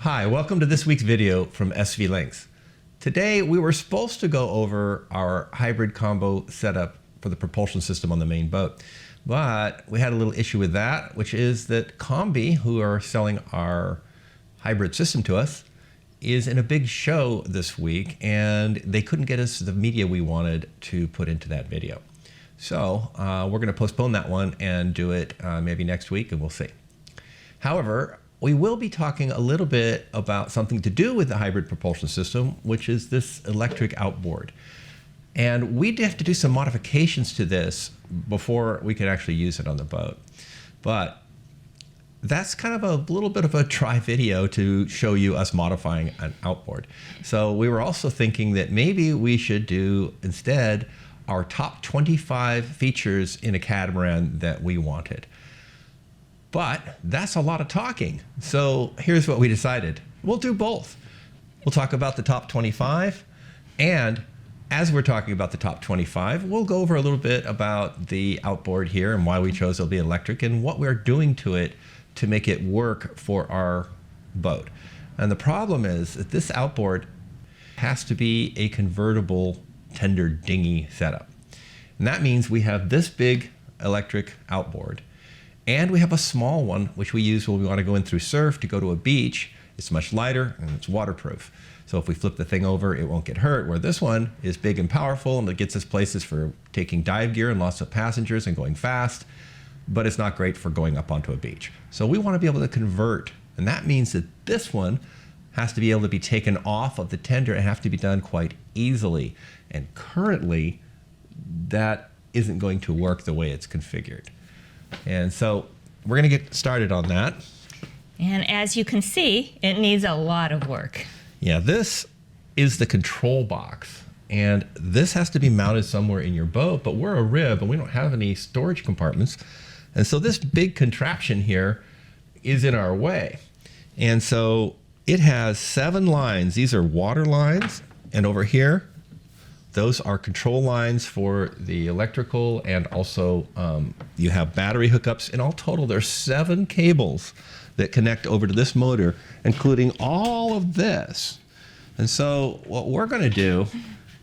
Hi, welcome to this week's video from SV Lynx. Today we were supposed to go over our hybrid combo setup for the propulsion system on the main boat, but we had a little issue with that, which is that Combi, who are selling our hybrid system to us, is in a big show this week and they couldn't get us the media we wanted to put into that video. So we're going to postpone that one and do it maybe next week, and we'll see. However, we will be talking a little bit about something to do with the hybrid propulsion system, which is this electric outboard. And we'd have to do some modifications to this before we could actually use it on the boat. But that's kind of a little bit of a try video to show you us modifying an outboard. So we were also thinking that maybe we should do instead our top 25 features in a catamaran that we wanted. But that's a lot of talking. So here's what we decided. We'll do both. We'll talk about the top 25, and as we're talking about the top 25, we'll go over a little bit about the outboard here and why we chose it'll be electric and what we're doing to it to make it work for our boat. And the problem is that this outboard has to be a convertible tender dinghy setup. And that means we have this big electric outboard, and we have a small one, which we use when we want to go in through surf to go to a beach. It's much lighter and it's waterproof. So if we flip the thing over, it won't get hurt, where this one is big and powerful and it gets us places for taking dive gear and lots of passengers and going fast, but it's not great for going up onto a beach. So we want to be able to convert, and that means that this one has to be able to be taken off of the tender and have to be done quite easily. And currently, that isn't going to work the way it's configured. And so we're going to get started on that. And as you can see, it needs a lot of work. Yeah, this is the control box. And this has to be mounted somewhere in your boat, but we're a rib and we don't have any storage compartments. And so this big contraption here is in our way. And so it has 7 lines. These are water lines. And over here, those are control lines for the electrical, and also you have battery hookups. In all total, there's 7 cables that connect over to this motor, including all of this. And so what we're going to do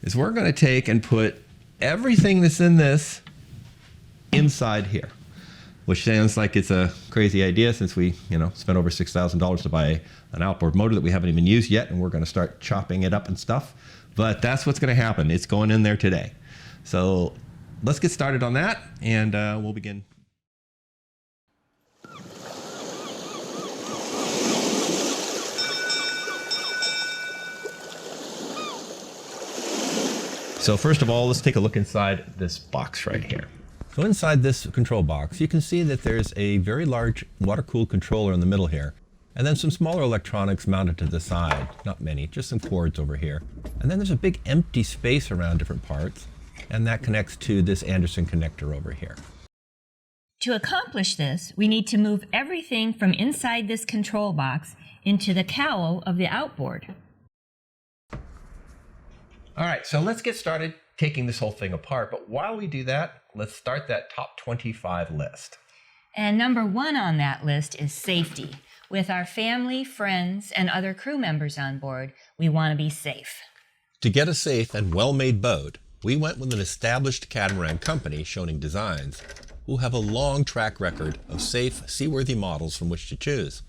is we're going to take and put everything that's in this inside here, which sounds like it's a crazy idea since we spent over $6,000 to buy an outboard motor that we haven't even used yet, and we're going to start chopping it up and stuff. But that's what's going to happen. It's going in there today. So let's get started on that, and we'll begin. So first of all, let's take a look inside this box right here. So inside this control box, you can see that there's a very large water-cooled controller in the middle here, and then some smaller electronics mounted to the side. Not many, just some cords over here. And then there's a big empty space around different parts, and that connects to this Anderson connector over here. To accomplish this, we need to move everything from inside this control box into the cowl of the outboard. All right, so let's get started taking this whole thing apart. But while we do that, let's start that top 25 list. And number 1 on that list is safety. With our family, friends, and other crew members on board, we want to be safe. To get a safe and well-made boat, we went with an established catamaran company, Schionning Designs, who have a long track record of safe, seaworthy models from which to choose.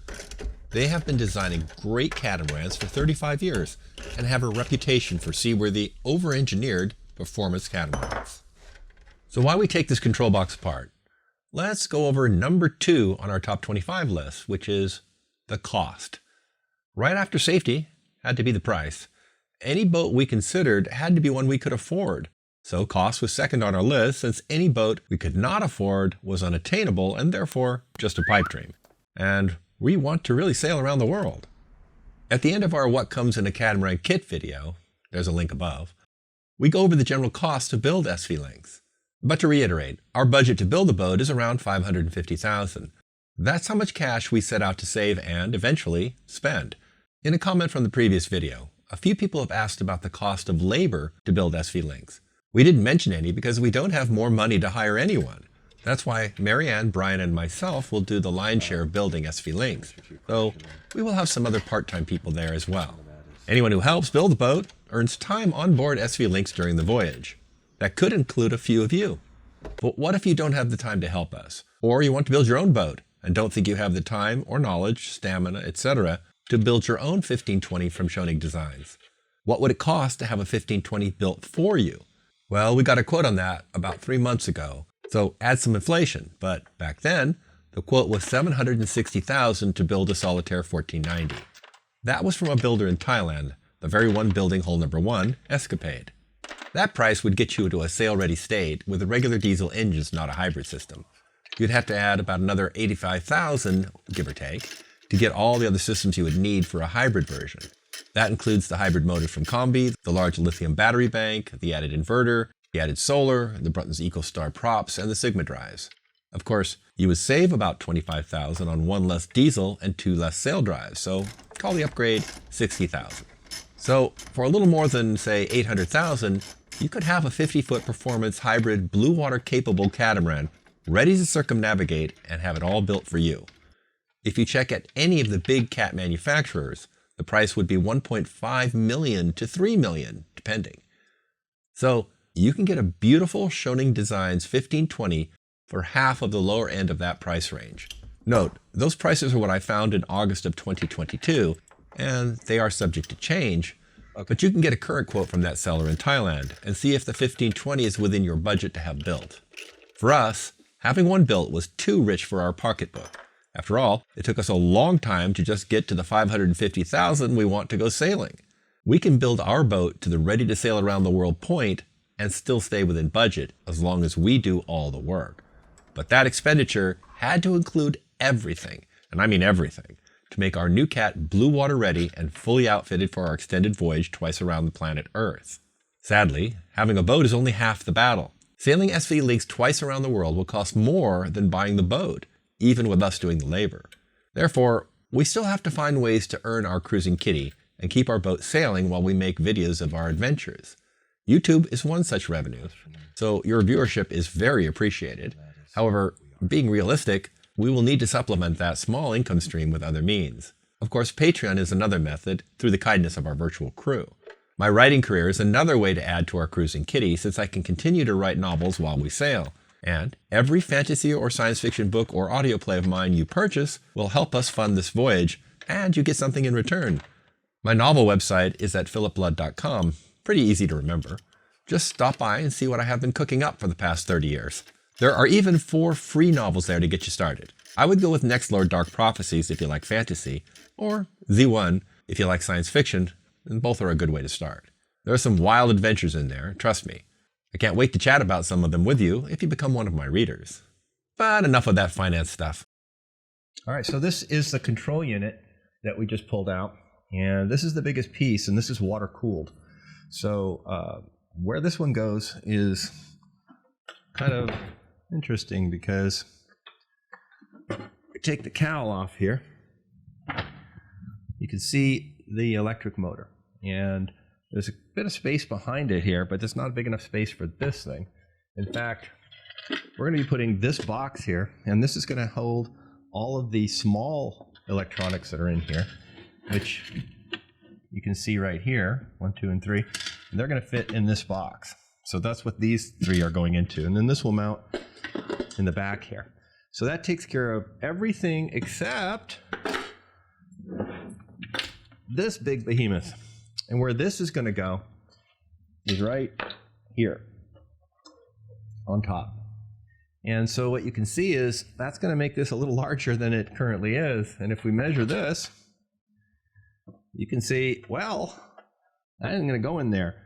They have been designing great catamarans for 35 years and have a reputation for seaworthy, over-engineered performance catamarans. So while we take this control box apart, let's go over number 2 on our top 25 list, which is the cost. Right after safety had to be the price. Any boat we considered had to be one we could afford. So cost was second on our list, since any boat we could not afford was unattainable and therefore just a pipe dream. And we want to really sail around the world. At the end of our What Comes in a Catamaran Kit video, there's a link above, we go over the general cost to build SV Lynx. But to reiterate, our budget to build the boat is around $550,000. That's how much cash we set out to save and, eventually, spend. In a comment from the previous video, a few people have asked about the cost of labor to build SV Lynx. We didn't mention any because we don't have more money to hire anyone. That's why Marianne, Brian, and myself will do the lion's share of building SV Lynx, though we will have some other part-time people there as well. Anyone who helps build the boat earns time on board SV Lynx during the voyage. That could include a few of you. But what if you don't have the time to help us? Or you want to build your own boat and don't think you have the time or knowledge, stamina, etc. to build your own 1520 from Schionning Designs? What would it cost to have a 1520 built for you? Well, we got a quote on that about 3 months ago. So add some inflation, but back then, the quote was $760,000 to build a Solitaire 1490. That was from a builder in Thailand, the very one building hull number 1, Escapade. That price would get you to a sail-ready state with a regular diesel engines, not a hybrid system. You'd have to add about another $85,000, give or take, to get all the other systems you would need for a hybrid version. That includes the hybrid motor from Combi, the large lithium battery bank, the added inverter, the added solar, the Bruntons EcoStar props, and the Sigma drives. Of course, you would save about $25,000 on 1 less diesel and 2 less sail drives, so call the upgrade $60,000. So for a little more than, say, $800,000, you could have a 50-foot performance hybrid blue water capable catamaran ready to circumnavigate and have it all built for you. If you check at any of the big cat manufacturers, the price would be $1.5 million to $3 million, depending. So you can get a beautiful Schionning Designs 1520 for half of the lower end of that price range. Note, those prices are what I found in August of 2022, and they are subject to change, but you can get a current quote from that seller in Thailand and see if the 1520 is within your budget to have built. For us, having one built was too rich for our pocketbook. After all, it took us a long time to just get to the $550,000 we want to go sailing. We can build our boat to the ready to sail around the world point and still stay within budget as long as we do all the work. But that expenditure had to include everything, and I mean everything, to make our new cat blue water ready and fully outfitted for our extended voyage twice around the planet Earth. Sadly, having a boat is only half the battle. Sailing SV Lynx twice around the world will cost more than buying the boat, even with us doing the labor. Therefore, we still have to find ways to earn our cruising kitty and keep our boat sailing while we make videos of our adventures. YouTube is one such revenue, so your viewership is very appreciated. However, being realistic, we will need to supplement that small income stream with other means. Of course, Patreon is another method through the kindness of our virtual crew. My writing career is another way to add to our cruising kitty since I can continue to write novels while we sail. And every fantasy or science fiction book or audio play of mine you purchase will help us fund this voyage, and you get something in return. My novel website is at philipblood.com. Pretty easy to remember. Just stop by and see what I have been cooking up for the past 30 years. There are even 4 free novels there to get you started. I would go with Next Lord Dark Prophecies if you like fantasy, or Z1 if you like science fiction, and both are a good way to start. There are some wild adventures in there, trust me. I can't wait to chat about some of them with you if you become one of my readers. But enough of that finance stuff. All right, so this is the control unit that we just pulled out, and this is the biggest piece, and this is water cooled. So where this one goes is kind of interesting because we take the cowl off here. You can see the electric motor, and there's a bit of space behind it here, but there's not a big enough space for this thing. In fact, we're going to be putting this box here, and this is going to hold all of the small electronics that are in here, which you can see right here, 1, 2, and 3, and they're going to fit in this box. So that's what these 3 are going into, and then this will mount in the back here. So that takes care of everything except this big behemoth. And where this is going to go is right here on top. And so what you can see is that's going to make this a little larger than it currently is. And if we measure this, you can see, well, that isn't going to go in there.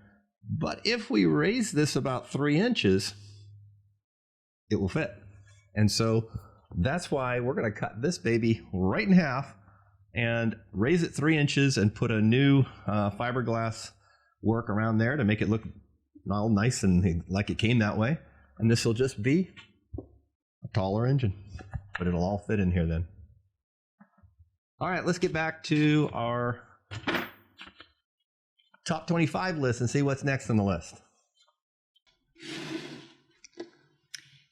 But if we raise this about 3 inches, it will fit. And so that's why we're going to cut this baby right in half and raise it 3 inches and put a new fiberglass work around there to make it look all nice and like it came that way. And this will just be a taller engine, but it'll all fit in here then. All right, let's get back to our top 25 list and see what's next on the list.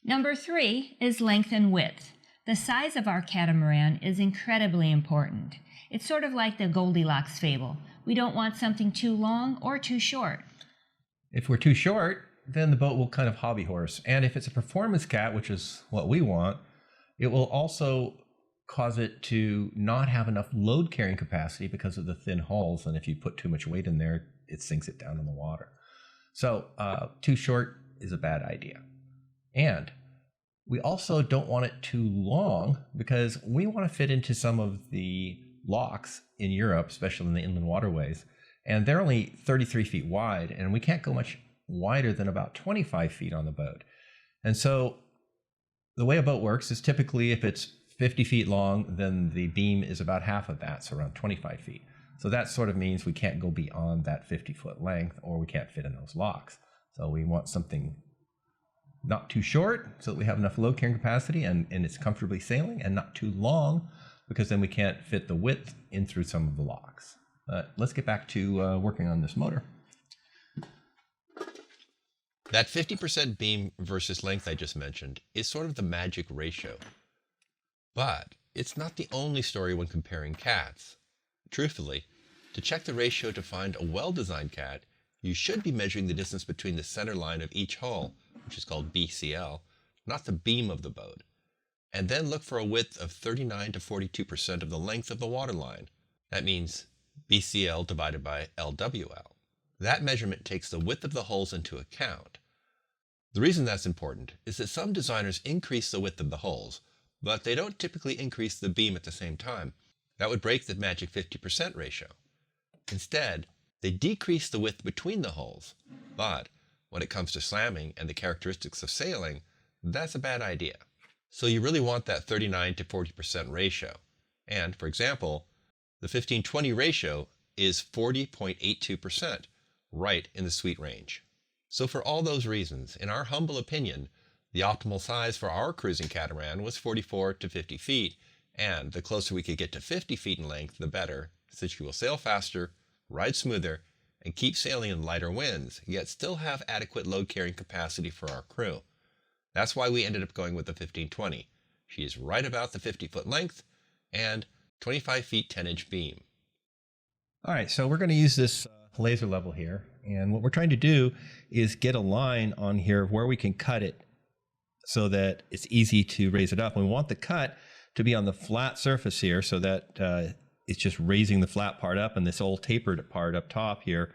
Number 3 is length and width. The size of our catamaran is incredibly important. It's sort of like the Goldilocks fable. We don't want something too long or too short. If we're too short, then the boat will kind of hobby horse. And if it's a performance cat, which is what we want, it will also cause it to not have enough load carrying capacity because of the thin hulls. And if you put too much weight in there, it sinks it down in the water. So too short is a bad idea. And we also don't want it too long because we want to fit into some of the locks in Europe, especially in the inland waterways. And they're only 33 feet wide, and we can't go much wider than about 25 feet on the boat. And so the way a boat works is typically if it's 50 feet long, then the beam is about half of that, so around 25 feet. So that sort of means we can't go beyond that 50-foot length, or we can't fit in those locks. So we want something not too short so that we have enough load carrying capacity and it's comfortably sailing, and not too long because then we can't fit the width in through some of the locks. Let's get back to working on this motor. That 50% beam versus length I just mentioned is sort of the magic ratio. But it's not the only story when comparing cats. Truthfully, to check the ratio to find a well-designed cat, you should be measuring the distance between the center line of each hull, which is called BCL, not the beam of the boat, and then look for a width of 39 to 42% of the length of the waterline. That means BCL divided by LWL. That measurement takes the width of the hulls into account. The reason that's important is that some designers increase the width of the hulls, but they don't typically increase the beam at the same time. That would break the magic 50% ratio. Instead, they decrease the width between the hulls, but when it comes to slamming and the characteristics of sailing, that's a bad idea. So you really want that 39 to 40% ratio. And, for example, the 15-20 ratio is 40.82%, right in the sweet range. So for all those reasons, in our humble opinion, the optimal size for our cruising catamaran was 44 to 50 feet, and the closer we could get to 50 feet in length, the better, since you will sail faster, ride smoother, and keep sailing in lighter winds, yet still have adequate load carrying capacity for our crew. That's why we ended up going with the 15-20. She is right about the 50-foot length and 25 feet 10-inch beam. All right, so we're going to use this laser level here. And what we're trying to do is get a line on here where we can cut it so that it's easy to raise it up. And we want the cut to be on the flat surface here so that it's just raising the flat part up, and this old tapered part up top here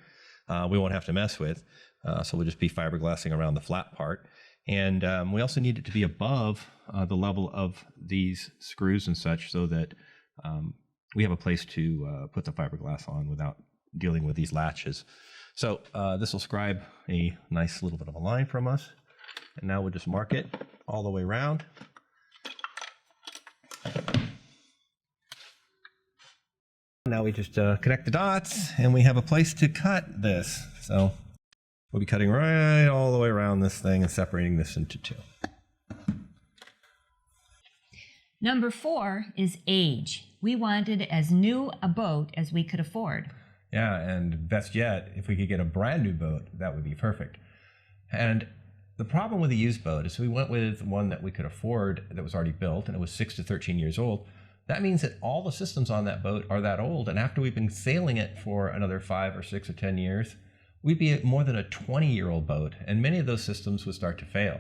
we won't have to mess with. So we'll just be fiberglassing around the flat part. And we also need it to be above the level of these screws and such so that we have a place to put the fiberglass on without dealing with these latches. So this will scribe a nice little bit of a line from us. And now we'll just mark it all the way around. Now we just connect the dots and we have a place to cut this. So we'll be cutting right all the way around this thing and separating this into two. Number 4 is age. We wanted as new a boat as we could afford. Yeah, and best yet, if we could get a brand new boat, that would be perfect. And the problem with a used boat is we went with one that we could afford that was already built, and it was 6 to 13 years old. That means that all the systems on that boat are that old, and after we've been sailing it for another 5 or 6 or 10 years, we'd be more than a 20-year-old boat, and many of those systems would start to fail.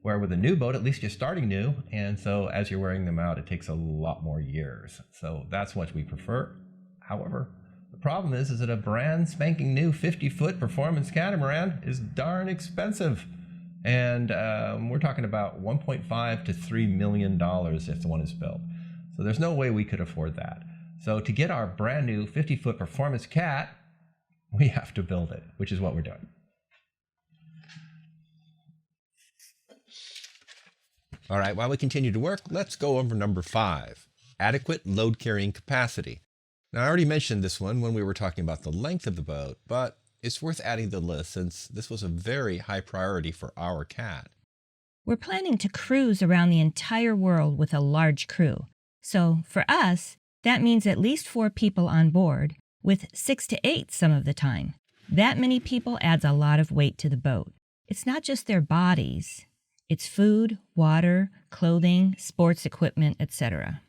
Where with a new boat, at least you're starting new, and so as you're wearing them out, it takes a lot more years. So that's what we prefer. However, the problem is that a brand spanking new 50-foot performance catamaran is darn expensive. And we're talking about $1.5 to $3 million if the one is built. So there's no way we could afford that. So to get our brand new 50-foot performance cat, we have to build it, which is what we're doing. All right, while we continue to work, let's go over number 5, adequate load carrying capacity. Now, I already mentioned this one when we were talking about the length of the boat, but it's worth adding to the list since this was a very high priority for our cat. We're planning to cruise around the entire world with a large crew. So for us, that means at least 4 people on board, with 6 to 8 some of the time. That many people adds a lot of weight to the boat. It's not just their bodies, It's food, water, clothing, sports equipment, etc.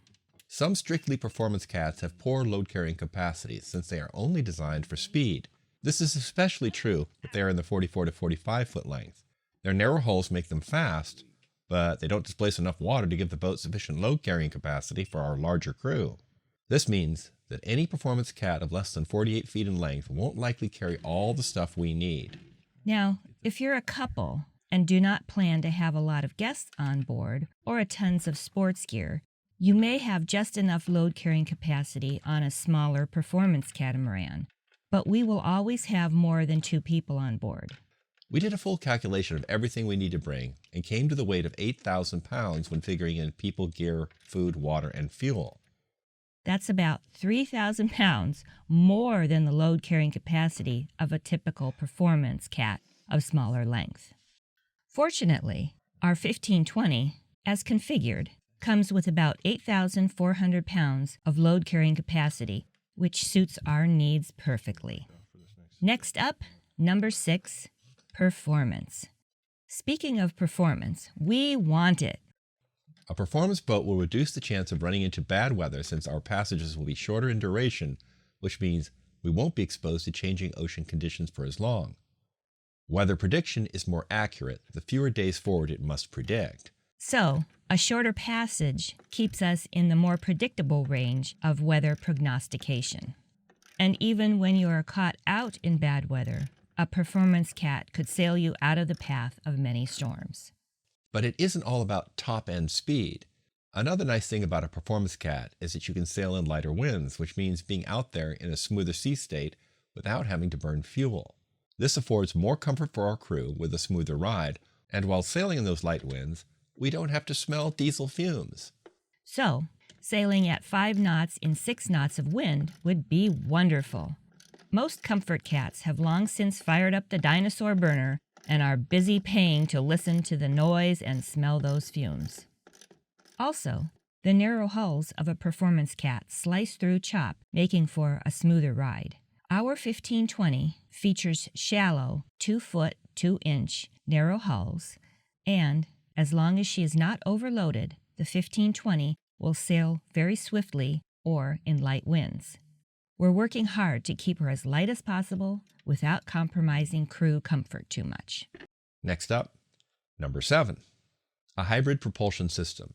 Some strictly performance cats have poor load-carrying capacity since they are only designed for speed. This is especially true if they are in the 44 to 45 foot length. Their narrow hulls make them fast, but they don't displace enough water to give the boat sufficient load-carrying capacity for our larger crew. This means that any performance cat of less than 48 feet in length won't likely carry all the stuff we need. Now, if you're a couple and do not plan to have a lot of guests on board or a tons of sports gear, you may have just enough load-carrying capacity on a smaller performance catamaran, but we will always have more than 2 people on board. We did a full calculation of everything we need to bring and came to the weight of 8,000 pounds when figuring in people, gear, food, water, and fuel. That's about 3,000 pounds more than the load-carrying capacity of a typical performance cat of smaller length. Fortunately, our 1520, as configured, comes with about 8,400 pounds of load-carrying capacity, which suits our needs perfectly. Next up, number 6, performance. Speaking of performance, we want it. A performance boat will reduce the chance of running into bad weather since our passages will be shorter in duration, which means we won't be exposed to changing ocean conditions for as long. Weather prediction is more accurate the fewer days forward it must predict. So, a shorter passage keeps us in the more predictable range of weather prognostication. And even when you are caught out in bad weather, a performance cat could sail you out of the path of many storms. But it isn't all about top-end speed. Another nice thing about a performance cat is that you can sail in lighter winds, which means being out there in a smoother sea state without having to burn fuel. This affords more comfort for our crew with a smoother ride, and while sailing in those light winds, we don't have to smell diesel fumes. So, sailing at 5 knots in 6 knots of wind would be wonderful. Most comfort cats have long since fired up the dinosaur burner and are busy paying to listen to the noise and smell those fumes. Also, the narrow hulls of a performance cat slice through chop, making for a smoother ride. Our 1520 features shallow 2-foot 2-inch narrow hulls, and as long as she is not overloaded, the 1520 will sail very swiftly or in light winds. We're working hard to keep her as light as possible without compromising crew comfort too much. Next up, number 7, a hybrid propulsion system.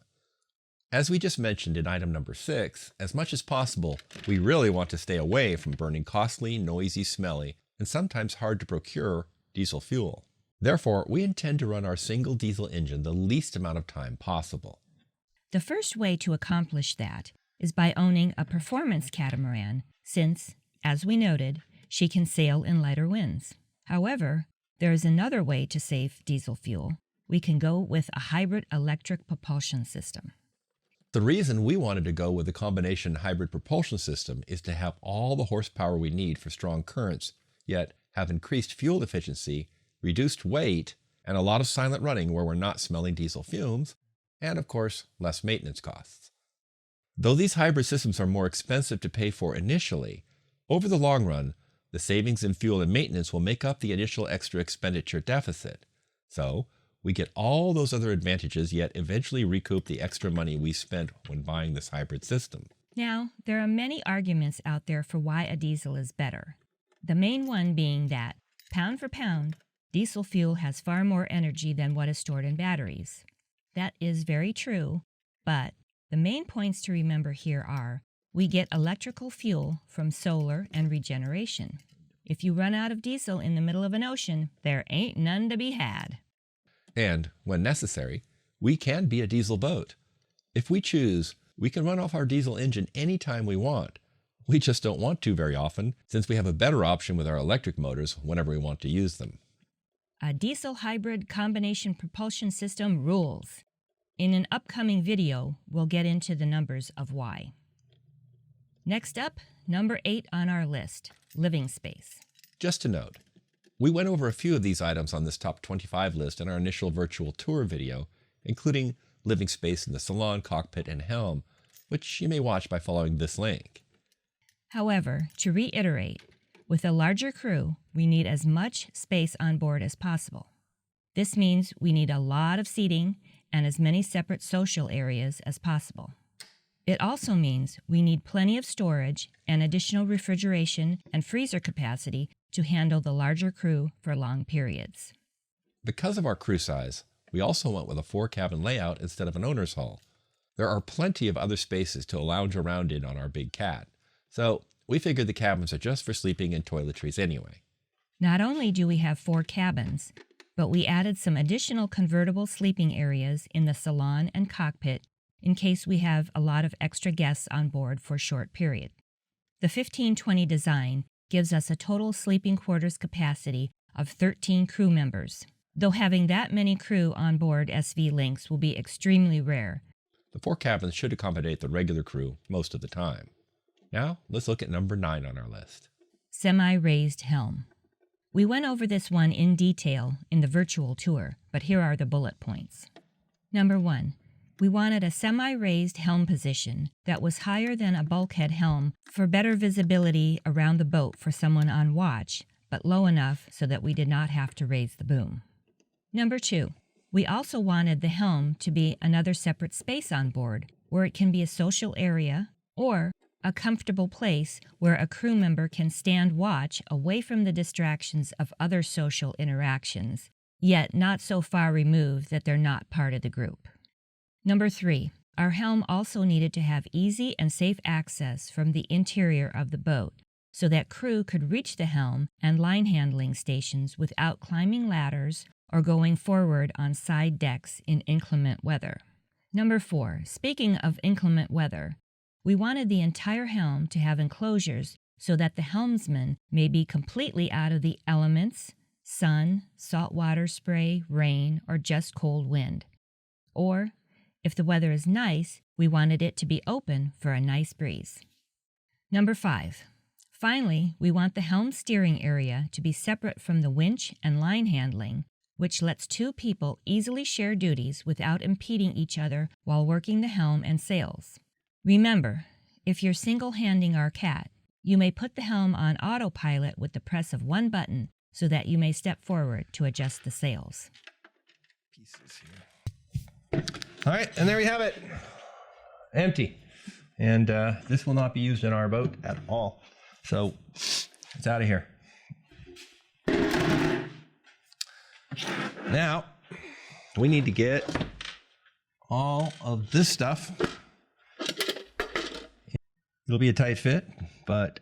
As we just mentioned in item number 6, as much as possible, we really want to stay away from burning costly, noisy, smelly, and sometimes hard to procure diesel fuel. Therefore, we intend to run our single diesel engine the least amount of time possible. The first way to accomplish that is by owning a performance catamaran, since, as we noted, she can sail in lighter winds. However, there is another way to save diesel fuel. We can go with a hybrid electric propulsion system. The reason we wanted to go with a combination hybrid propulsion system is to have all the horsepower we need for strong currents, yet have increased fuel efficiency, reduced weight, and a lot of silent running where we're not smelling diesel fumes, and of course, less maintenance costs. Though these hybrid systems are more expensive to pay for initially, over the long run, the savings in fuel and maintenance will make up the initial extra expenditure deficit. So, we get all those other advantages, yet eventually recoup the extra money we spent when buying this hybrid system. Now, there are many arguments out there for why a diesel is better. The main one being that, pound for pound, diesel fuel has far more energy than what is stored in batteries. That is very true, but the main points to remember here are, we get electrical fuel from solar and regeneration. If you run out of diesel in the middle of an ocean, there ain't none to be had. And, when necessary, we can be a diesel boat. If we choose, we can run off our diesel engine anytime we want. We just don't want to very often, since we have a better option with our electric motors whenever we want to use them. A diesel hybrid combination propulsion system rules. In an upcoming video, we'll get into the numbers of why. Next up, number 8 on our list, living space. Just to note, we went over a few of these items on this top 25 list in our initial virtual tour video, including living space in the salon, cockpit, and helm, which you may watch by following this link. However, to reiterate, with a larger crew, we need as much space on board as possible. This means we need a lot of seating and as many separate social areas as possible. It also means we need plenty of storage and additional refrigeration and freezer capacity to handle the larger crew for long periods. Because of our crew size, we also went with a 4-cabin layout instead of an owner's hall. There are plenty of other spaces to lounge around in on our big cat, so we figured the cabins are just for sleeping and toiletries anyway. Not only do we have 4 cabins, but we added some additional convertible sleeping areas in the salon and cockpit in case we have a lot of extra guests on board for a short period. The 1520 design gives us a total sleeping quarters capacity of 13 crew members, though having that many crew on board SV Lynx will be extremely rare. The 4 cabins should accommodate the regular crew most of the time. Now, let's look at number 9 on our list. Semi-raised helm. We went over this one in detail in the virtual tour, but here are the bullet points. Number 1. We wanted a semi-raised helm position that was higher than a bulkhead helm for better visibility around the boat for someone on watch, but low enough so that we did not have to raise the boom. Number 2. We also wanted the helm to be another separate space on board, where it can be a social area or a comfortable place where a crew member can stand watch away from the distractions of other social interactions, yet not so far removed that they're not part of the group. Number 3, our helm also needed to have easy and safe access from the interior of the boat so that crew could reach the helm and line handling stations without climbing ladders or going forward on side decks in inclement weather. Number 4, speaking of inclement weather, we wanted the entire helm to have enclosures so that the helmsman may be completely out of the elements, sun, saltwater spray, rain, or just cold wind. Or, if the weather is nice, we wanted it to be open for a nice breeze. Number 5. Finally, we want the helm steering area to be separate from the winch and line handling, which lets 2 people easily share duties without impeding each other while working the helm and sails. Remember, if you're single-handing our cat, you may put the helm on autopilot with the press of one button so that you may step forward to adjust the sails. Pieces here. All right, and there we have it. Empty. And this will not be used in our boat at all. So it's out of here. Now, we need to get all of this stuff. It'll be a tight fit, but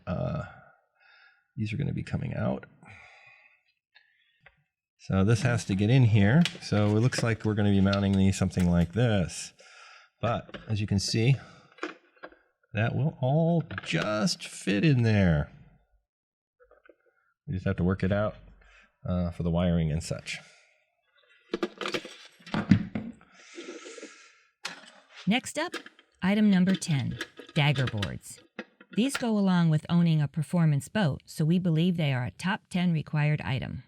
these are going to be coming out. So this has to get in here. So it looks like we're going to be mounting these something like this. But as you can see, that will all just fit in there. We just have to work it out for the wiring and such. Next up, item number 10, Daggerboards. These go along with owning a performance boat, so we believe they are a top 10 required item.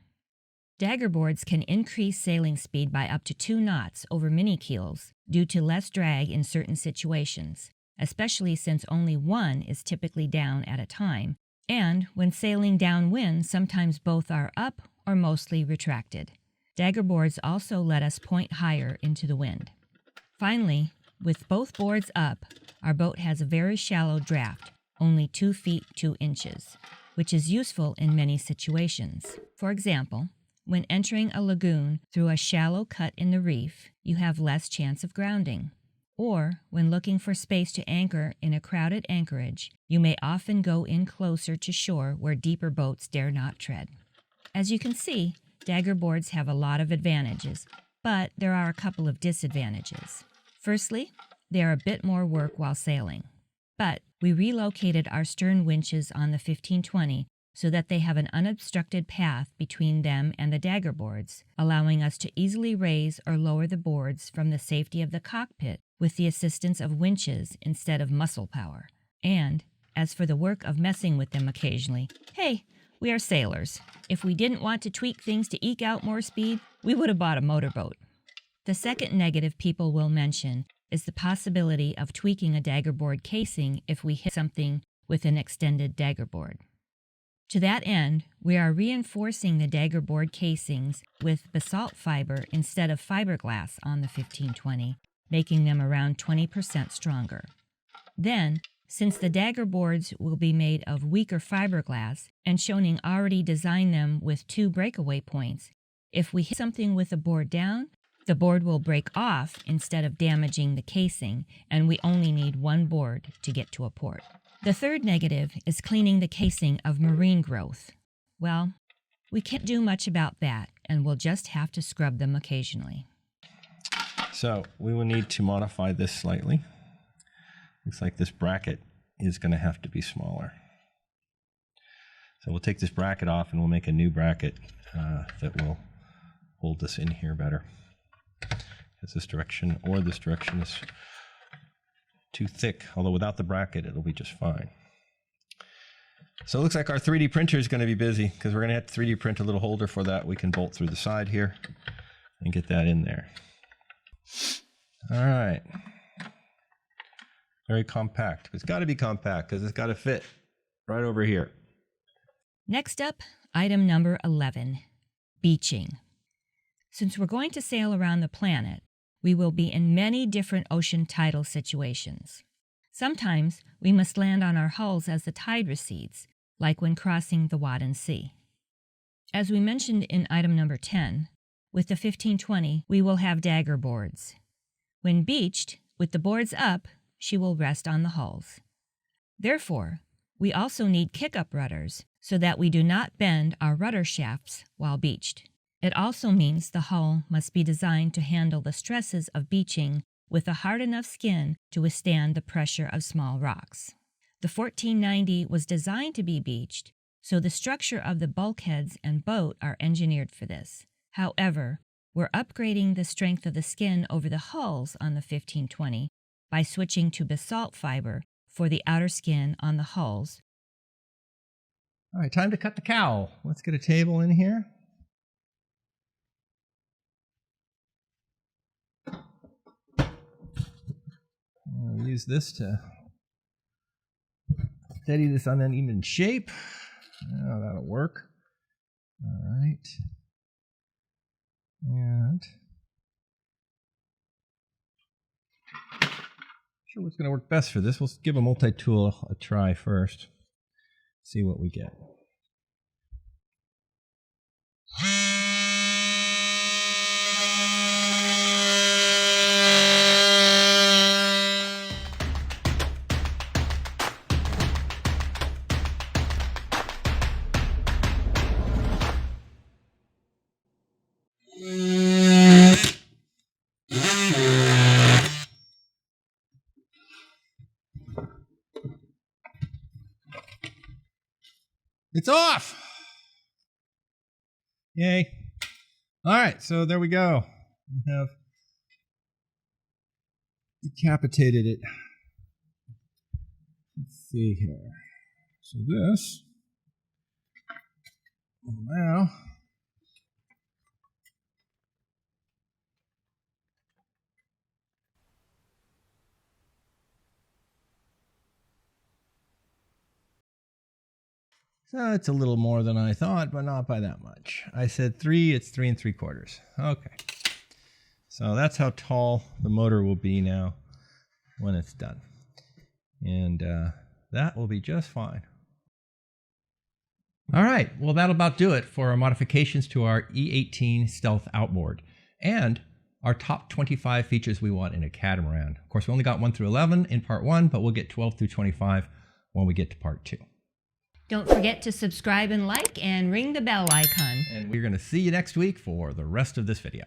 Daggerboards can increase sailing speed by up to 2 knots over mini keels due to less drag in certain situations, especially since only one is typically down at a time, and when sailing downwind, sometimes both are up or mostly retracted. Daggerboards also let us point higher into the wind. Finally, with both boards up, our boat has a very shallow draft, only 2 feet 2 inches, which is useful in many situations. For example, when entering a lagoon through a shallow cut in the reef, you have less chance of grounding. Or, when looking for space to anchor in a crowded anchorage, you may often go in closer to shore where deeper boats dare not tread. As you can see, Daggerboards have a lot of advantages, but there are a couple of disadvantages. Firstly, they are a bit more work while sailing. But we relocated our stern winches on the 1520 so that they have an unobstructed path between them and the Daggerboards, allowing us to easily raise or lower the boards from the safety of the cockpit with the assistance of winches instead of muscle power. And, as for the work of messing with them occasionally, hey, we are sailors. If we didn't want to tweak things to eke out more speed, we would have bought a motorboat. The second negative people will mention is the possibility of tweaking a Daggerboard casing if we hit something with an extended Daggerboard. To that end, we are reinforcing the Daggerboard casings with basalt fiber instead of fiberglass on the 1520, making them around 20% stronger. Then, since the Daggerboards will be made of weaker fiberglass, and Schionning already designed them with 2 breakaway points, if we hit something with the board down, the board will break off instead of damaging the casing, and we only need 1 board to get to a port. The third negative is cleaning the casing of marine growth. Well, we can't do much about that, and we'll just have to scrub them occasionally. So we will need to modify this slightly. Looks like this bracket is going to have to be smaller. So we'll take this bracket off and we'll make a new bracket that will hold this in here better. Because this direction or this direction is too thick, although without the bracket it'll be just fine. So it looks like our 3D printer is going to be busy because we're going to have to 3D print a little holder for that. We can bolt through the side here and get that in there. All right. Very compact. It's got to be compact because it's got to fit right over here. Next up, item number 11, beaching. Since we're going to sail around the planet, we will be in many different ocean tidal situations. Sometimes we must land on our hulls as the tide recedes, like when crossing the Wadden Sea. As we mentioned in item number 10, with the 1520, we will have Daggerboards. When beached, with the boards up, she will rest on the hulls. Therefore, we also need kick-up rudders so that we do not bend our rudder shafts while beached. It also means the hull must be designed to handle the stresses of beaching with a hard enough skin to withstand the pressure of small rocks. The 1490 was designed to be beached, so the structure of the bulkheads and boat are engineered for this. However, we're upgrading the strength of the skin over the hulls on the 1520 by switching to basalt fiber for the outer skin on the hulls. All right, time to cut the cowl. Let's get a table in here. I'll use this to steady this uneven shape. Oh, that'll work. All right. And sure what's going to work best for this. We'll give a multi-tool a try first. See what we get. It's off! Yay. All right, so there we go. We have decapitated it. Let's see here. So this, now, so it's a little more than I thought, but not by that much. I said 3, it's 3 3/4. Okay. So that's how tall the motor will be now when it's done. And that will be just fine. All right, well, that'll about do it for our modifications to our E18 Stealth Outboard and our top 25 features we want in a catamaran. Of course, we only got 1 through 11 in part 1, but we'll get 12 through 25 when we get to part 2. Don't forget to subscribe and like and ring the bell icon. And we're going to see you next week for the rest of this video.